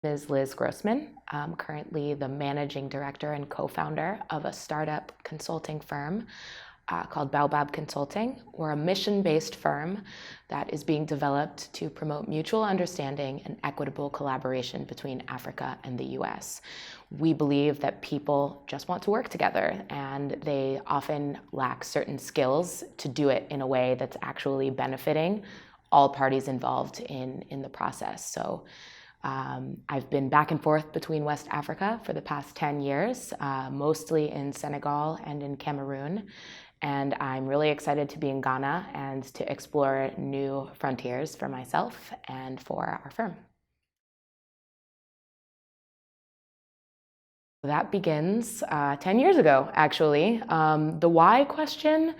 Is Liz Grossman. I'm currently the managing director and co-founder of a startup consulting firm called Baobab Consulting. We're a mission-based firm that is being developed to promote mutual understanding and equitable collaboration between Africa and the US. We believe that people just want to work together, and they often lack certain skills to do it in a way that's actually benefiting all parties involved in the process. So I've been back and forth between West Africa for the past 10 years, mostly in Senegal and in Cameroon. And I'm really excited to be in Ghana and to explore new frontiers for myself and for our firm. That begins 10 years ago, actually. The why question,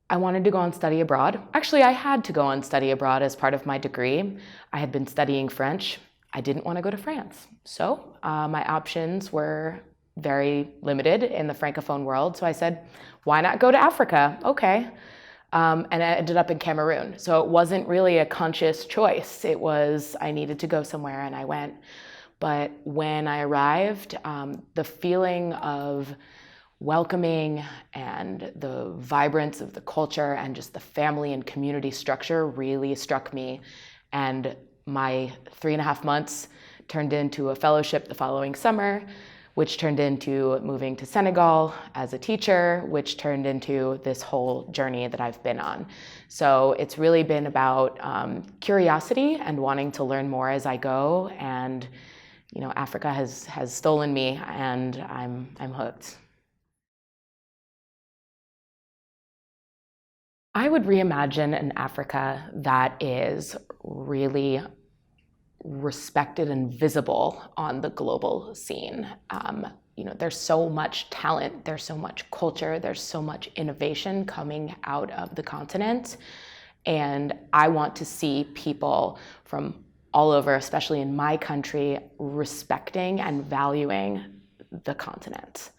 I wanted to go on study abroad. Actually, I had to go on study abroad as part of my degree. I had been studying French. I didn't want to go to France. So my options were very limited in the Francophone world. So I said, why not go to Africa? Okay. And I ended up in Cameroon. So it wasn't really a conscious choice. It was, I needed to go somewhere and I went. But when I arrived, the feeling of welcoming and the vibrance of the culture and just the family and community structure really struck me. And my 3.5 months turned into a fellowship the following summer, which turned into moving to Senegal as a teacher, which turned into this whole journey that I've been on. So it's really been about curiosity and wanting to learn more as I go. And you know, Africa has stolen me, and I'm hooked. I would reimagine an Africa that is really respected and visible on the global scene. You know, there's so much talent, there's so much culture, there's so much innovation coming out of the continent. And I want to see people from all over, especially in my country, respecting and valuing the continent.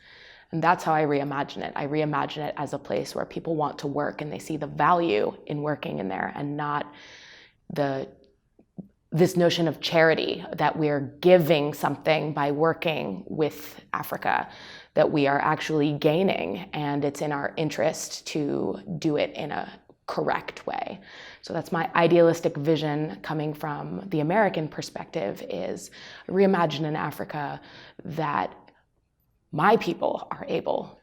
And that's how I reimagine it. I reimagine it as a place where people want to work and they see the value in working in there, and not this notion of charity, that we're giving something by working with Africa, that we are actually gaining, and it's in our interest to do it in a correct way. So that's my idealistic vision coming from the American perspective, is reimagine an Africa that my people are able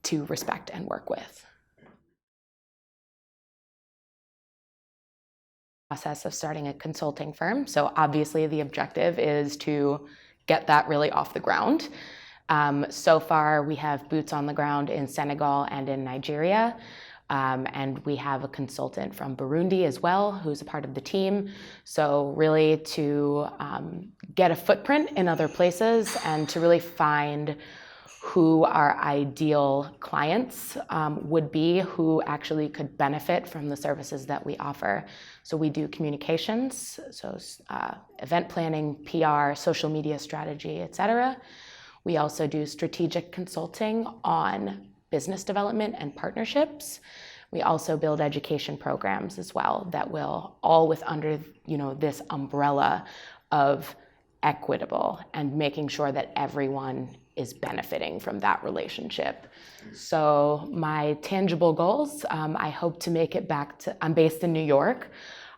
to respect and work with. Process of starting a consulting firm. So obviously the objective is to get that really off the ground. So far we have boots on the ground in Senegal and in Nigeria. And we have a consultant from Burundi as well, who's a part of the team. So really to get a footprint in other places and to really find who our ideal clients would be, who actually could benefit from the services that we offer. So we do communications, so event planning, PR, social media strategy, etc. We also do strategic consulting on business development and partnerships. We also build education programs as well that will all under this umbrella of equitable and making sure that everyone is benefiting from that relationship. So my tangible goals, I hope to make it back to, I'm based in New York.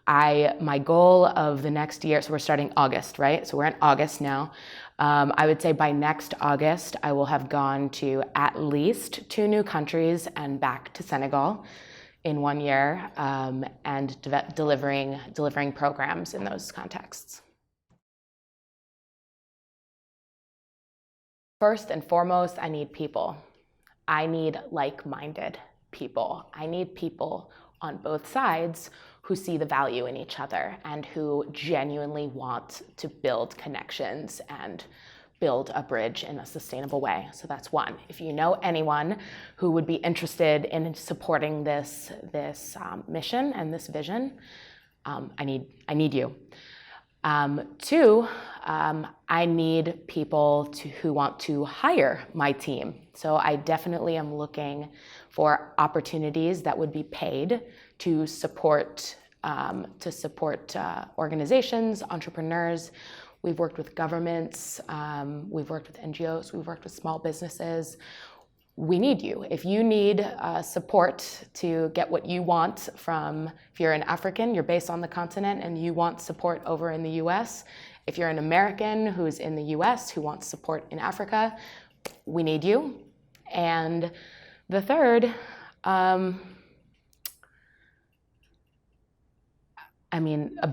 My goal of the next year, so we're starting August, right? So we're in August now. I would say by next August, I will have gone to at least 2 new countries and back to Senegal in 1 year, and delivering programs in those contexts. First and foremost, I need people. I need like-minded people. I need people on both sides who see the value in each other and who genuinely want to build connections and build a bridge in a sustainable way. So that's one. If you know anyone who would be interested in supporting this mission and this vision, I need you. 2, I need people who want to hire my team. So I definitely am looking for opportunities that would be paid to support to support organizations, entrepreneurs. We've worked with governments, we've worked with NGOs, we've worked with small businesses. We need you. If you need support to get what you want from, if you're an African, you're based on the continent and you want support over in the US, if you're an American who's in the US who wants support in Africa, we need you. And the third, a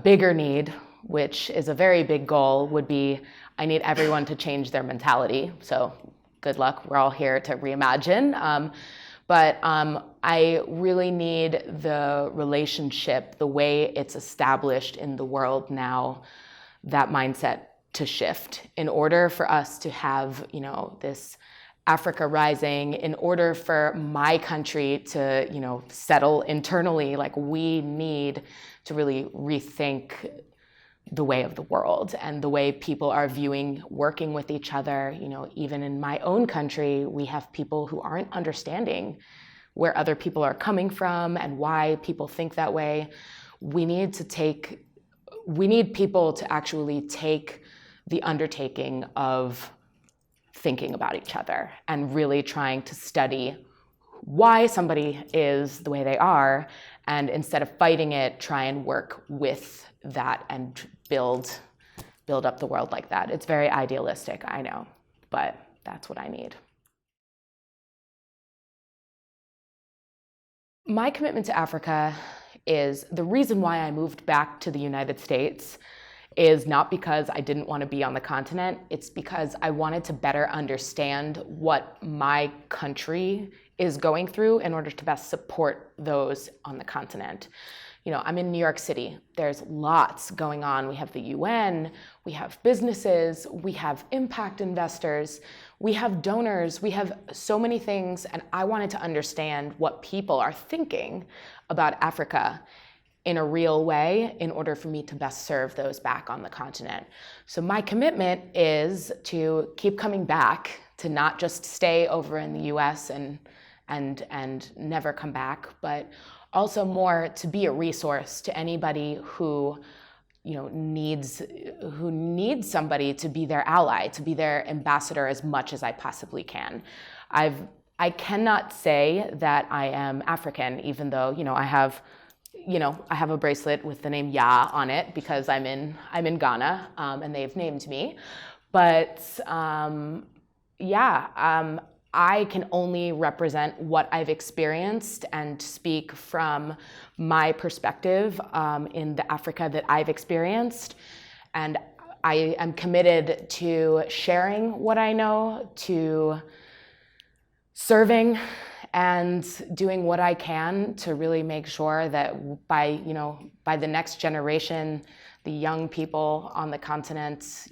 bigger need, which is a very big goal, would be I need everyone to change their mentality. So good luck, we're all here to reimagine. But I really need the relationship, the way it's established in the world now, that mindset to shift in order for us to have, this Africa rising, in order for my country to, settle internally. Like, we need to really rethink the way of the world and the way people are viewing working with each other. Even in my own country, we have people who aren't understanding where other people are coming from and why people think that way. We need people to actually take the undertaking of thinking about each other and really trying to study why somebody is the way they are, and instead of fighting it, try and work with that and build up the world like that. It's very idealistic, I know, but that's what I need. My commitment to Africa is the reason why I moved back to the United States is not because I didn't want to be on the continent. It's because I wanted to better understand what my country is going through in order to best support those on the continent. I'm in New York City. There's lots going on. We have the UN, we have businesses, we have impact investors, we have donors, we have so many things, and I wanted to understand what people are thinking about Africa in a real way in order for me to best serve those back on the continent. So my commitment is to keep coming back, to not just stay over in the US and never come back, but also more to be a resource to anybody who needs somebody to be their ally, to be their ambassador as much as I possibly can. I cannot say that I am African, even though I have a bracelet with the name Ya on it because I'm in Ghana, and they've named me. But I can only represent what I've experienced and speak from my perspective in the Africa that I've experienced. And I am committed to sharing what I know, to serving and doing what I can to really make sure that by the next generation, the young people on the continent,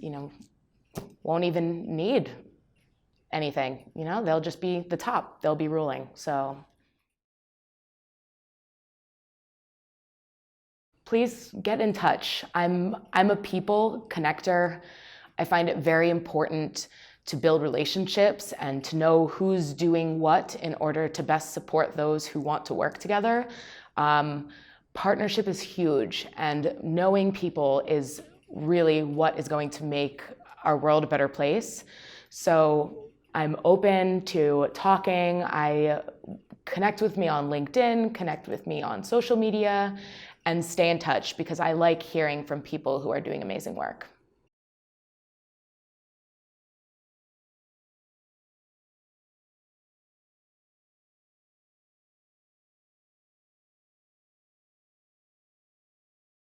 won't even need anything. They'll just be the top. They'll be ruling. So please get in touch. I'm a people connector. I find it very important to build relationships and to know who's doing what in order to best support those who want to work together. Partnership is huge, and knowing people is really what is going to make our world a better place. So I'm open to talking. Connect with me on LinkedIn, connect with me on social media, and stay in touch because I like hearing from people who are doing amazing work.